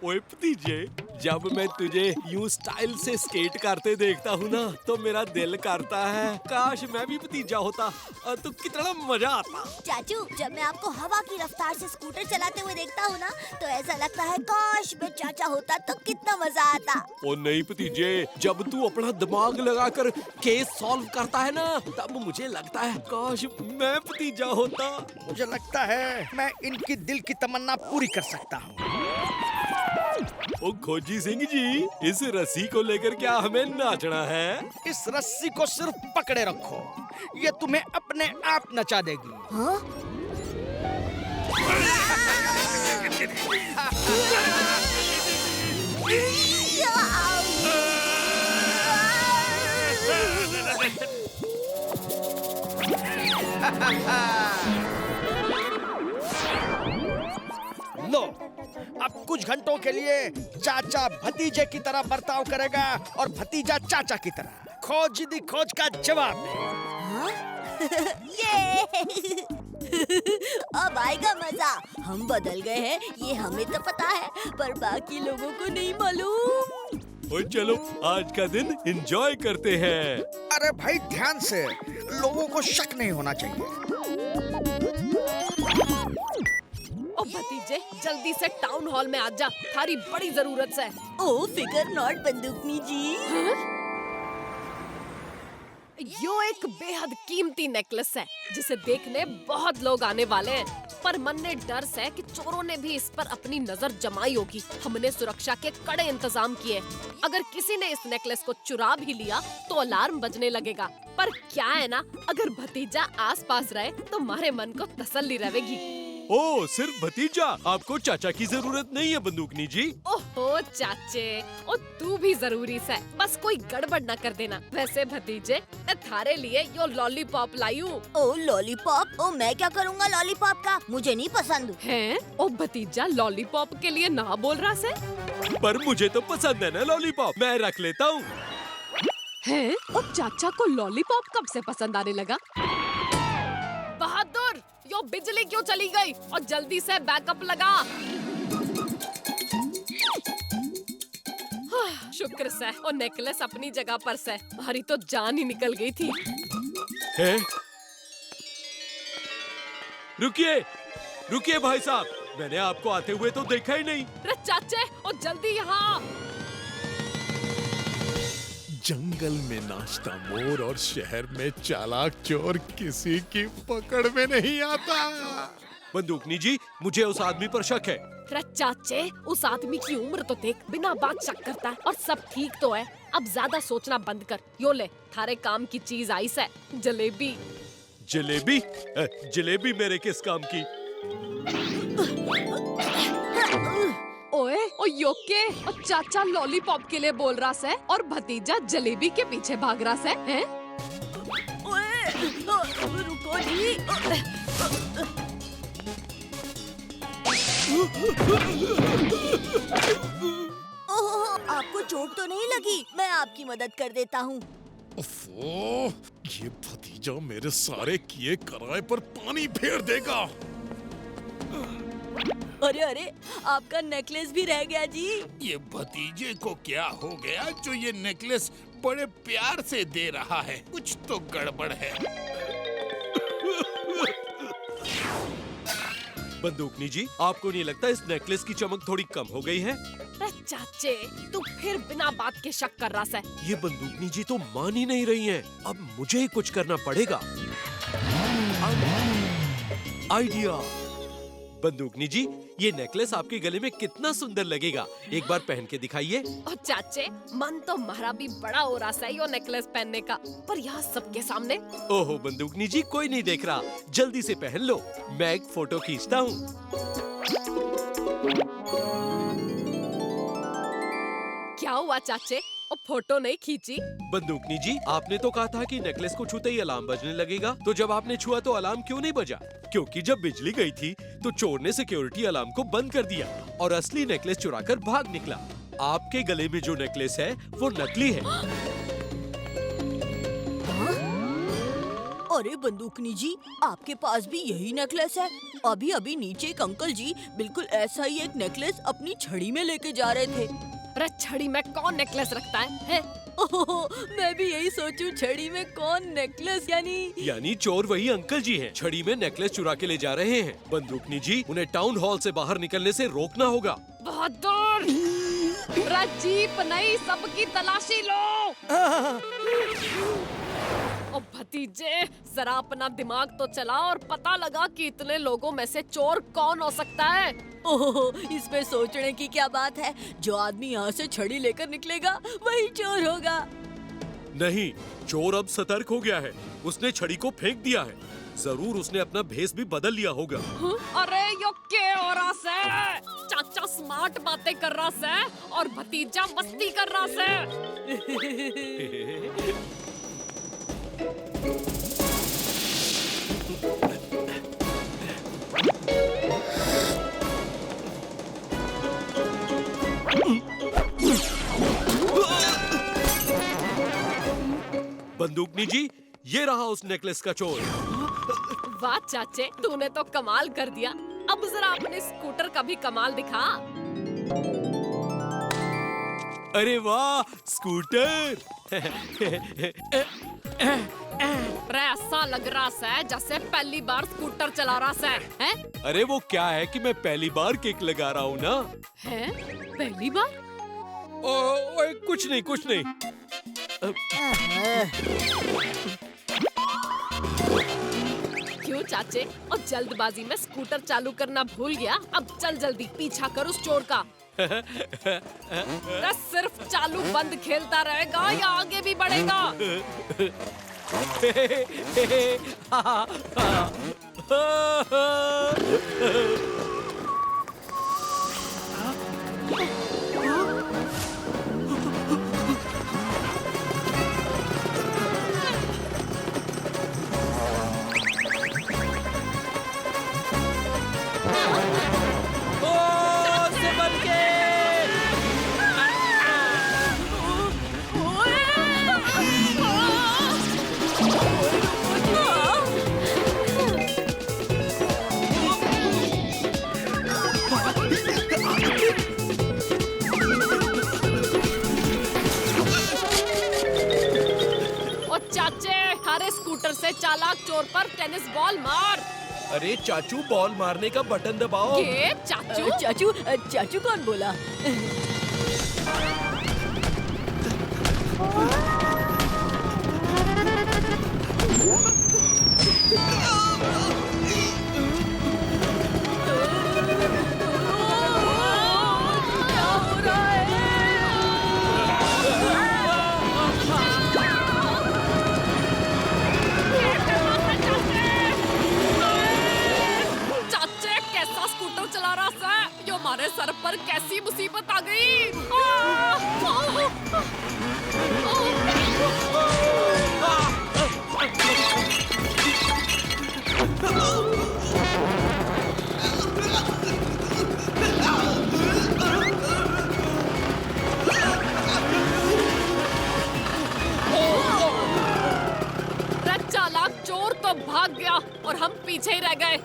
ओए भतीजे, जब मैं तुझे यूं स्टाइल से स्केट करते देखता हूँ ना, तो मेरा दिल करता है काश मैं भी भतीजा होता तो कितना मजा आता। चाचू, जब मैं आपको हवा की रफ्तार से स्कूटर चलाते हुए देखता हूँ ना, तो ऐसा लगता है काश मैं चाचा होता तो कितना मजा आता। ओ नहीं भतीजे, जब तू अपना दिमाग लगाकर केस सॉल्व करता है ना, तब मुझे लगता है काश मैं भतीजा होता। मुझे लगता है मैं इनकी दिल की तमन्ना पूरी कर सकता हूँ। ओ खोजी सिंह जी, इस रस्सी को लेकर क्या हमें नाचना है? इस रस्सी को सिर्फ पकड़े रखो, ये तुम्हें अपने आप नचा देगी। हाँ? लो, अब कुछ घंटों के लिए चाचा भतीजे की तरह बर्ताव करेगा और भतीजा चाचा की तरह। खोज दी खोज का जवाब दे। ये अब आएगा मजा। हम बदल गए हैं, ये हमें तो पता है, पर बाकी लोगों को नहीं मालूम। ओ चलो आज का दिन एंजॉय करते हैं। अरे भाई ध्यान से, लोगों को शक नहीं होना चाहिए। ओ भतीजे, जल्दी से टाउन हॉल में आ जा, थारी बड़ी जरूरत है। ओ फिकर नॉट बंदूकनी जी। यो एक बेहद कीमती नेकलेस है, जिसे देखने बहुत लोग आने वाले हैं, पर मन में डर है कि चोरों ने भी इस पर अपनी नजर जमाई होगी। हमने सुरक्षा के कड़े इंतजाम किए। अगर किसी ने इस नेकलेस को चुरा भी लिया तो अलार्म बजने लगेगा। पर क्या है ना, अगर भतीजा आस पास रहे तो हमारे मन को तसल्ली रहेगी। ओ सिर्फ भतीजा, आपको चाचा की जरूरत नहीं है बंदूकनी जी। ओहो चाचे, ओ तू भी जरूरी है, बस कोई गड़बड़ न कर देना। वैसे भतीजे, मैं थारे लिए यो लॉलीपॉप लाई हूँ। ओ लॉलीपॉप? ओ मैं क्या करूँगा लॉलीपॉप का, मुझे नहीं पसंद है। ओ भतीजा लॉलीपॉप के लिए ना बोल रहा से? पर मुझे तो पसंद है ना लॉलीपॉप, मैं रख लेता हूँ। है? ओ चाचा को लॉलीपॉप कब से पसंद आने लगा? बहादुर, यो बिजली क्यों चली गई? और जल्दी से बैकअप लगा। शुक्र से और नेकलेस अपनी जगह पर से, हमारी तो जान ही निकल गई थी। है? रुकिए, रुकिए भाई साहब, मैंने आपको आते हुए तो देखा ही नहीं। अरे चाचे, और जल्दी यहाँ। जंगल में नाचता मोर और शहर में चालाक चोर किसी की पकड़ में नहीं आता। बंदूकनी जी, मुझे उस आदमी पर शक है। अरे चाचे, उस आदमी की उम्र तो देख, बिना बात शक करता है, और सब ठीक तो है। अब ज्यादा सोचना बंद कर। यो ले, थारे काम की चीज आई से, जलेबी। जलेबी? जलेबी मेरे किस काम की? ओए, ओ योके, और चाचा लॉलीपॉप के लिए बोल रहा है और भतीजा जलेबी के पीछे भाग रहा है, हैं? ओए, रुको जी। ओह, आपको चोट तो नहीं लगी? मैं आपकी मदद कर देता हूँ। ओफो, ये भतीजा मेरे सारे किए कराए पर पानी फेर देगा। अरे अरे, आपका नेकलेस भी रह गया जी। ये भतीजे को क्या हो गया जो ये नेकलेस बड़े प्यार से दे रहा है? कुछ तो गड़बड़ है। बंदूकनी जी, आपको नहीं लगता इस नेकलेस की चमक थोड़ी कम हो गई है? अरे चाचे, तू फिर बिना बात के शक कर रहा है। ये बंदूकनी जी तो मान ही नहीं रही हैं। अब मुझे ही कुछ करना पड़ेगा। आइडिया। बंदूकनी जी, ये नेकलेस आपके गले में कितना सुंदर लगेगा, एक बार पहन के दिखाइए। और चाचे, मन तो हमारा भी बड़ा हो रहा है यो नेकलेस पहनने का, पर यहाँ सबके सामने। ओहो बंदूकनी जी, कोई नहीं देख रहा, जल्दी से पहन लो, मैं एक फोटो खींचता हूँ। क्या हुआ चाचे, और फोटो नहीं खींची? बंदूकनी जी, आपने तो कहा था कि नेकलेस को छूते ही अलार्म बजने लगेगा, तो जब आपने छुआ तो अलार्म क्यों नहीं बजा? क्योंकि जब बिजली गई थी तो चोर ने सिक्योरिटी अलार्म को बंद कर दिया और असली नेकलेस चुराकर भाग निकला। आपके गले में जो नेकलेस है वो नकली है। अरे बंदूकनी जी, आपके पास भी यही नेकलेस है? अभी अभी नीचे एक अंकल जी बिल्कुल ऐसा ही एक नेकलेस अपनी छड़ी में लेके जा रहे थे। अरे छड़ी में कौन नेकलेस रखता है? ओहो, मैं भी यही सोचूं, छड़ी में कौन नेकलेस यानी चोर वही अंकल जी हैं, छड़ी में नेकलेस चुरा के ले जा रहे हैं। बंदूकनी जी, उन्हें टाउन हॉल से बाहर निकलने से रोकना होगा। बहादुर, जीप नहीं, सबकी तलाशी लो। ओ भतीजे, जरा अपना दिमाग तो चला और पता लगा कि इतने लोगों में से चोर कौन हो सकता है। ओहो, इसमें सोचने की क्या बात है? जो आदमी यहाँ से छड़ी लेकर निकलेगा वही चोर होगा। नहीं, चोर अब सतर्क हो गया है। उसने छड़ी को फेंक दिया है। जरूर उसने अपना भेष भी बदल लिया होगा। अरे यो क्या हो रहा है? चाचा स्मार्ट बातें कर रहा है और भतीजा मस्ती कर रहा है। बंदूकनी जी, ये रहा उस नेकलेस का चोर। वाह चाचे, तूने तो कमाल कर दिया। अब जरा अपने स्कूटर का भी कमाल दिखा। अरे वाह, स्कूटर। ऐसा लग रहा है जैसे पहली बार स्कूटर चला रहा है? अरे वो क्या है कि मैं पहली बार किक लगा रहा हूँ ना। हैं? पहली बार? ओए, कुछ नहीं, कुछ नहीं। क्यों चाचे, और जल्दबाजी में स्कूटर चालू करना भूल गया? अब चल जल्दी पीछा कर उस चोर का। सिर्फ चालू बंद खेलता रहेगा या आगे भी बढ़ेगा? स्कूटर से चालाक चोर पर टेनिस बॉल मार। अरे चाचू, बॉल मारने का बटन दबाओ। ये चाचू? चाचू चाचू कौन बोला? हमारे सर पर कैसी मुसीबत आ गई। चालाक चोर तो भाग गया और हम पीछे ही रह गए।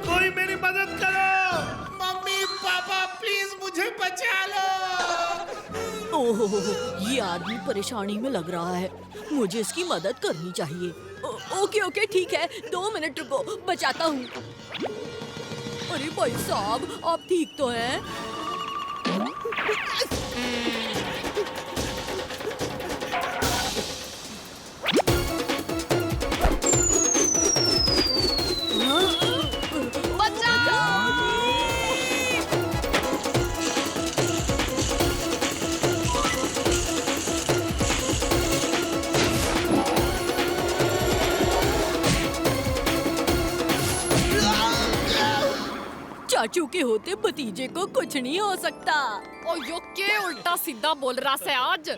कोई मेरी मदद करो। मम्मी पापा प्लीज मुझे बचा लो। ओह, ये आदमी परेशानी में लग रहा है, मुझे इसकी मदद करनी चाहिए। ओके ओके ठीक है, 2 मिनट रुको, बचाता हूँ। अरे भाई साहब, आप ठीक तो हैं? चाचू के होते भतीजे को कुछ नहीं हो सकता। ओ यो के उल्टा सीधा बोल रहा है आज।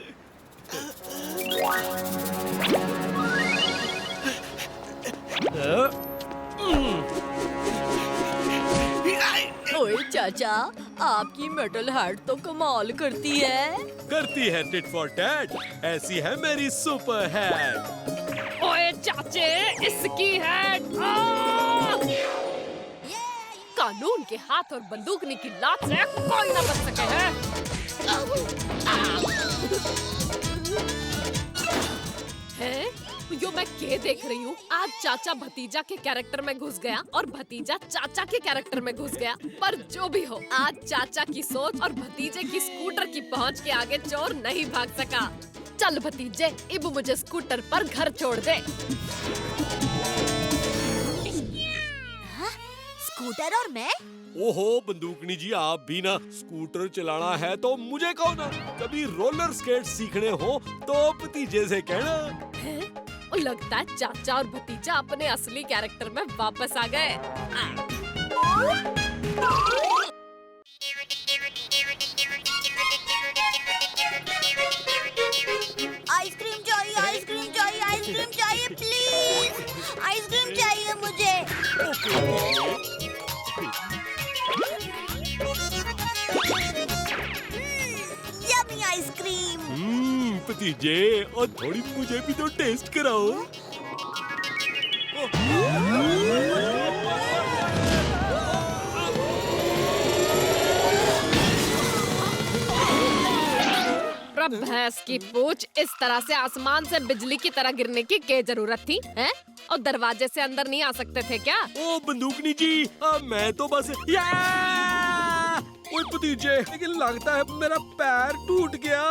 ओए चाचा, आपकी मेटल हैट तो कमाल करती है। करती है टिट फॉर टैट, ऐसी है मेरी सुपर हैट। ओए चाचे, इसकी हैट कानून के हाथ और बंदूकनी की लात से कोई ना बच सके है। हैं? यो मैं क्या देख रही हूँ? आज चाचा भतीजा के कैरेक्टर में घुस गया और भतीजा चाचा के कैरेक्टर में घुस गया। पर जो भी हो, आज चाचा की सोच और भतीजे की स्कूटर की पहुँच के आगे चोर नहीं भाग सका। चल भतीजे, अब मुझे स्कूटर पर घर छोड़ दे। स्कूटर और मैं? ओहो बंदूकनी जी, आप भी ना। स्कूटर चलाना है तो मुझे कहो ना। कभी रोलर स्केट सीखने हो तो भतीजे से कहना। और लगता है चाचा और भतीजा अपने असली कैरेक्टर में वापस आ गए। आइसक्रीम चाहिए, आइसक्रीम चाहिए, आइसक्रीम चाहिए, प्लीज। आइसक्रीम चाहिए मुझे। Yummy ice cream. भतीजे, और थोड़ी मुझे भी तो टेस्ट कराओ। रब भैंस की पूछ, इस तरह से आसमान से बिजली की तरह गिरने की क्या जरूरत थी? हैं? और दरवाजे से अंदर नहीं आ सकते थे क्या? ओ बंदूकनी जी, मैं तो बस ओए भतीजे, लेकिन लगता है मेरा पैर टूट गया।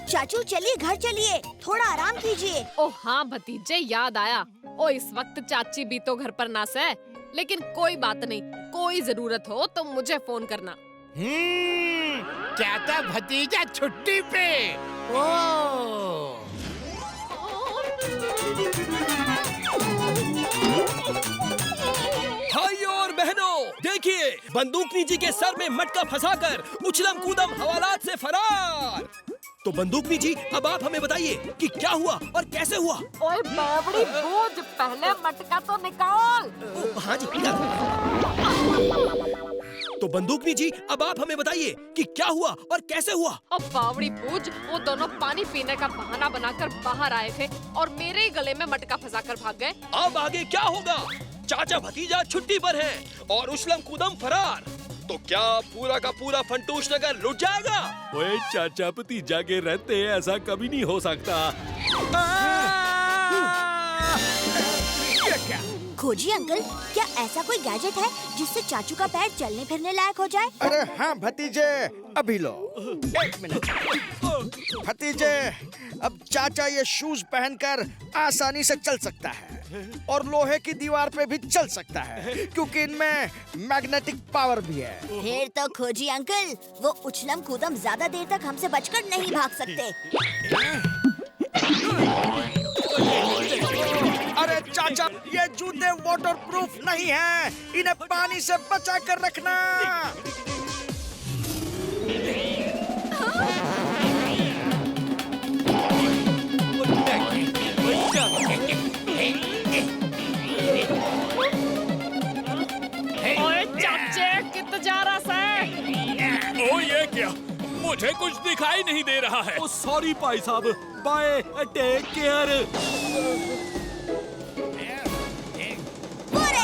चाचू चलिए घर चलिए, थोड़ा आराम कीजिए। ओ हाँ भतीजे, याद आया। ओ इस वक्त चाची भी तो घर पर नास है, लेकिन कोई बात नहीं, कोई जरूरत हो तो मुझे फोन करना। क्या था भतीजा छुट्टी पे? ओ भाइयों और बहनों, देखिए, बंदूकनी जी के सर में मटका फंसाकर उछलम कूदम हवालात से फरार। तो बंदूकनी जी, अब आप हमें बताइए कि क्या हुआ और कैसे हुआ। ओए बावड़ी बूझ, पहले मटका तो निकाल। हाँ जी। तो बंदूकनी जी, अब आप हमें बताइए कि क्या हुआ और कैसे हुआ। और बावड़ी बूझ, वो दोनों पानी पीने का बहाना बनाकर बाहर आए थे और मेरे ही गले में मटका फंसाकर भाग गए। अब आगे क्या होगा? चाचा भतीजा छुट्टी पर हैं और उछलम कूदम फरार। तो क्या पूरा का पूरा फंटूश नगर लुट जाएगा? ओए चाचा भतीजा के रहते ऐसा कभी नहीं हो सकता। खोजी अंकल, क्या ऐसा कोई गैजेट है जिससे चाचू का पैर चलने फिरने लायक हो जाए? अरे हाँ भतीजे, अभी लो। एक मिनट भतीजे, अब चाचा ये शूज पहनकर आसानी से चल सकता है और लोहे की दीवार पे भी चल सकता है, क्योंकि इनमें मैग्नेटिक पावर भी है। फिर तो खोजी अंकल, वो उछलम कूदम ज्यादा देर तक हमसे बचकर नहीं भाग सकते। अरे चाचा, ये जूते वाटरप्रूफ नहीं हैं, इन्हें पानी से बचा कर रखना। ओए चाचे, कित जा रहा है? ओ ये क्या? मुझे कुछ दिखाई नहीं दे रहा है। ओ सॉरी भाई साहब, बाय, टेक केयर।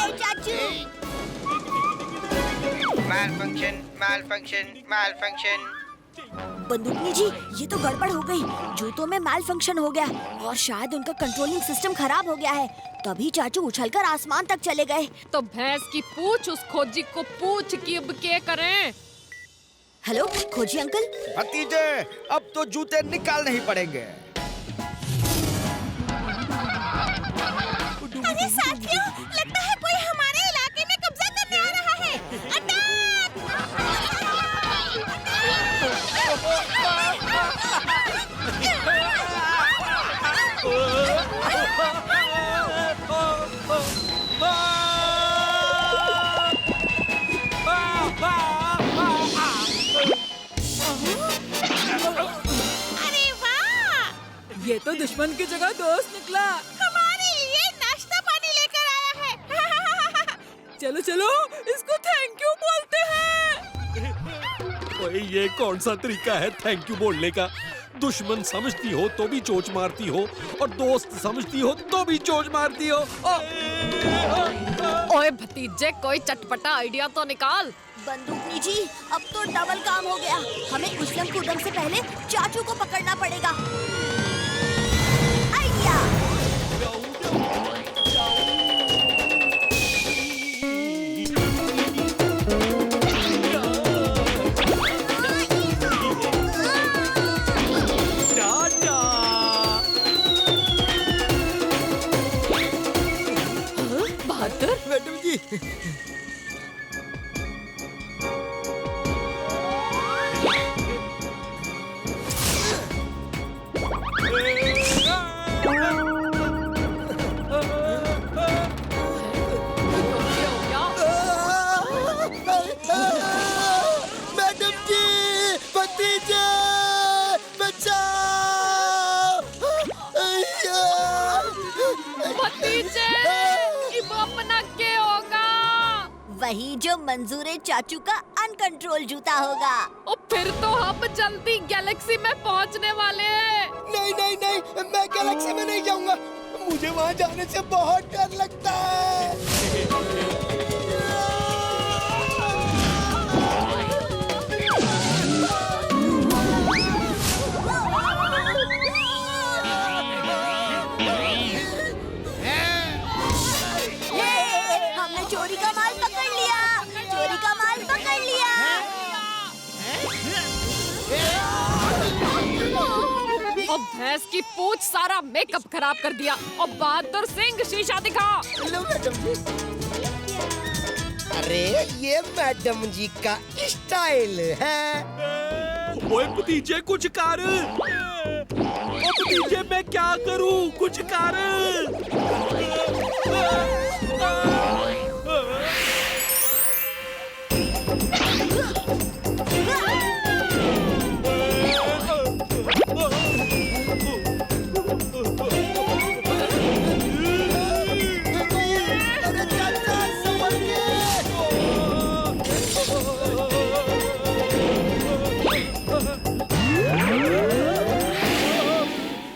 चाचू, malfunction. बंदूकनी जी, ये तो गड़बड़ हो गई। जूतों में माल फंक्शन हो गया और शायद उनका कंट्रोलिंग सिस्टम खराब हो गया है, तभी चाचू उछलकर आसमान तक चले गए। तो भैंस की पूछ उस खोजी को पूछ कि अब क्या करें? हेलो खोजी अंकल। भतीजे, अब तो जूते निकालने ही पड़ेंगे। अरे साथियों, लगता है कोई हमारे इलाके में कब्जा करने आ रहा है। अरे वाह! ये तो दुश्मन की जगह दोस्त निकला। हमारे लिए नाश्ता पानी लेकर आया है। चलो चलो, इसको थैंक यू बोल ओए ये कौन सा तरीका है थैंक यू बोलने का? दुश्मन समझती हो तो भी चोंच मारती हो और दोस्त समझती हो तो भी चोंच मारती हो। ओए भतीजे, कोई चटपटा आइडिया तो निकाल। बंदूकनी जी, अब तो डबल काम हो गया। हमें उछलम कूदम से पहले चाचू को पकड़ना पड़ेगा। आइडिया! बहादुर, मैडम जी, ये हो गया। मैडम जी, भतीजे बचाओ! भतीजे, इब अपना क्या होगा? वही जो मंजूरे चाचू का अनकंट्रोल जूता होगा। और फिर तो हम जल्दी गैलेक्सी में पहुंचने वाले हैं। नहीं नहीं नहीं, मैं गैलेक्सी में नहीं जाऊंगा। मुझे वहाँ जाने से बहुत डर लगता है। हमने चोरी का माल पकड़ लिया। चोरी का माल पकड़ लिया। और भैंस की पूंछ सारा मेकअप खराब कर दिया। और बहादुर सिंह शीशा दिखा। हेलो मैडम जी। अरे ये मैडम जी का स्टाइल है। ओए भतीजे कुछ कर। ओ भतीजे मैं क्या करूं? कुछ कर।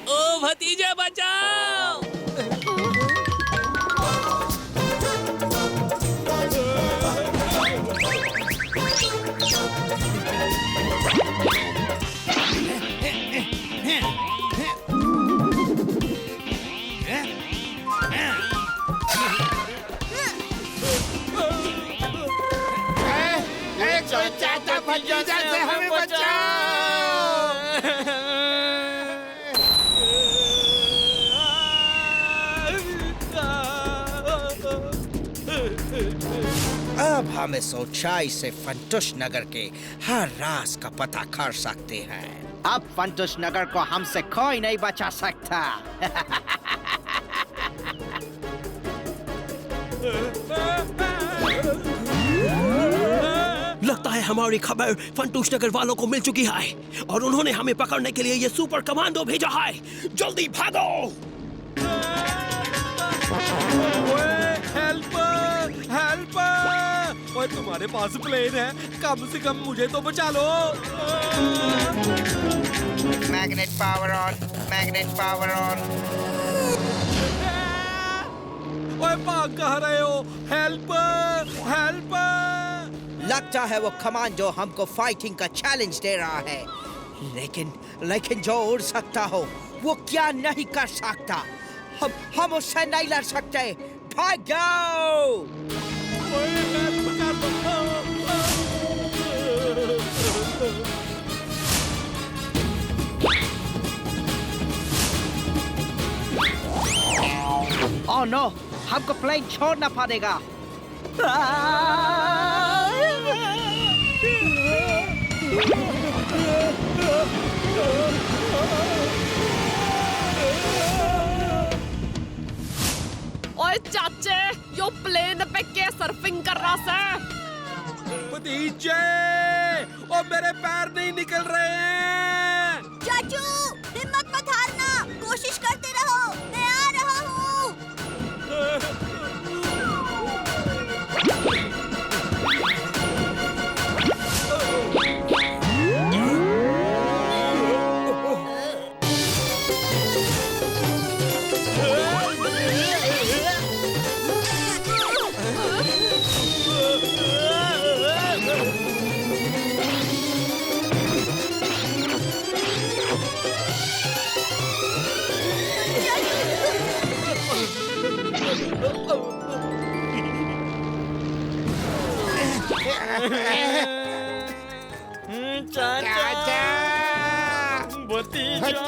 ओ भतीजे बचाओ! चाचा भतीजा से हमें बचाओ! अब हम इस ऊंचाई से फंटुश नगर के हर राज का पता कर सकते हैं। अब फंटुश नगर को हमसे कोई नहीं बचा सकता। लगता है हमारी खबर फंटूश नगर वालों को मिल चुकी है और उन्होंने हमें पकड़ने के लिए ये सुपर कमांडो भेजा है। जल्दी भागो! हेल्प! हेल्प! ओए तुम्हारे पास प्लेन है, कम से कम मुझे तो बचा लो। Magnet power on, magnet power on. ओए भाग कहाँ रहे हो? हेल्प! हेल्प! लगता है वो कमांडो हमको फाइटिंग का चैलेंज दे रहा है। लेकिन जो उड़ सकता हो वो क्या नहीं कर सकता। हम उससे नहीं लड़ सकते। भागो! ओए हेल्प कर! ओह नो, हमको प्लेन छोड़ना पड़ेगा। ओए चाचे, यो प्लेन पे के सर्फिंग कर रहा है। भतीजे! ओ मेरे पैर नहीं निकल रहे हैं। चाचू, हिम्मत मत हारना। कोशिश करते रहो, मैं आ रहा हूँ। चाचा भतीजा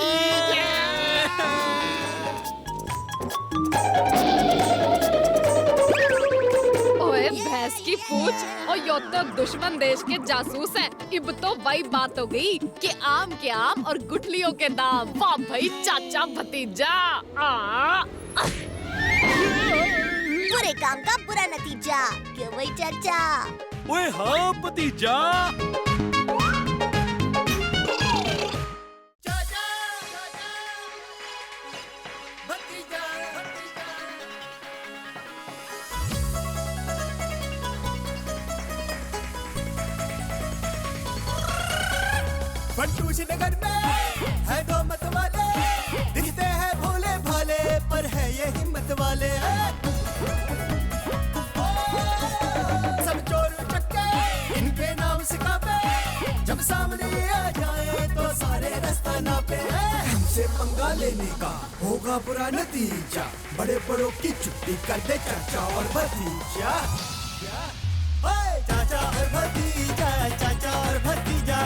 ओए भैंस की पूछ, और यो तो दुश्मन देश के जासूस हैं। इब तो वही बात हो गई कि आम के आम और गुठलियों के दाम। वाह भाई चाचा भतीजा। बुरे काम का बुरा नतीजा, क्यों भाई चाचा? ओए हाँ भतीजा। फंटूश नगर में है दो मत वाले, दिखते हैं भोले भाले पर है ये हिम्मत वाले। सब चोर चक्के इनके नाम सिखावे, जब सामने आ जाए तो सारे रास्ता नापे। हमसे पंगा लेने का होगा बुरा नतीजा, बड़े बड़ों की छुट्टी कर दे चाचा और भतीजा। चाचा और भतीजा, चाचा और भतीजा,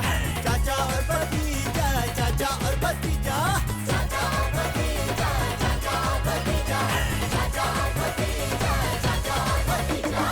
चाचा और भतीजा, चाचा और भतीजा, चाचा और भतीजा, चाचा और भतीजा, चाचा और भतीजा, चाचा और भतीजा।